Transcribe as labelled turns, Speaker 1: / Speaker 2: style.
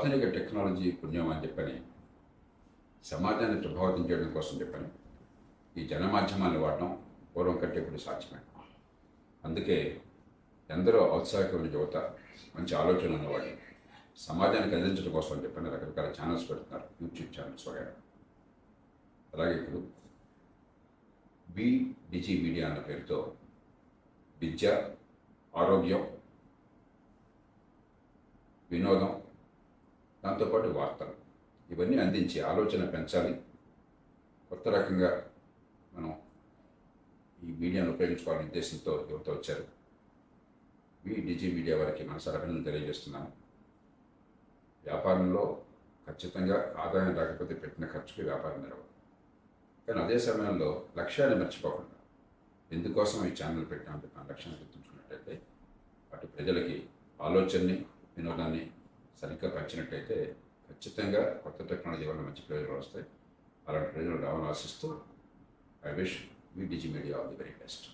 Speaker 1: ఆధునిక టెక్నాలజీ పుణ్యం అని చెప్పని సమాజాన్ని ప్రభావితం చేయడం కోసం చెప్పని ఈ జనమాధ్యమాన్ని వాడడం పూర్వం కంటే ఇప్పుడు సాధ్యమే. అందుకే ఎందరో ఔత్సాహికమైన యువత మంచి ఆలోచన ఉన్నవాళ్ళు సమాజానికి అందించడం కోసం చెప్పని రకరకాల ఛానల్స్ పెడుతున్నారు, యూట్యూబ్ ఛానల్స్ వగైరా. అలాగే ఇప్పుడు డిజి మీడియా అన్న పేరుతో విద్య, ఆరోగ్యం, వినోదం, దాంతోపాటు వార్తలు ఇవన్నీ అందించి ఆలోచన పెంచాలి, కొత్త రకంగా మనం ఈ మీడియాను ఉపయోగించుకోవాలనే ఉద్దేశంతో యువత వచ్చారు. డిజి మీడియా వారికి మనసారా అభినందనలు తెలియజేస్తున్నాను. వ్యాపారంలో ఖచ్చితంగా ఆదాయం రాకపోతే పెట్టిన ఖర్చుకి వ్యాపారం నిలవదు. కానీ అదే సమయంలో లక్ష్యాన్ని మర్చిపోకుండా ఎందుకోసం ఈ ఛానల్ పెట్టామని చెప్పిన లక్ష్యాన్ని గుర్తుంచుకున్నట్టయితే అటు ప్రజలకి ఆలోచనని, వినోదాన్ని సరిగ్గా పంచినట్టయితే ఖచ్చితంగా కొత్త టెక్నాలజీ వల్ల మంచి ప్రయోజనాలు వస్తాయి. అలాంటి ప్రయోజనాలు రావాలని ఆశిస్తూ I wish Digi Media all the very best.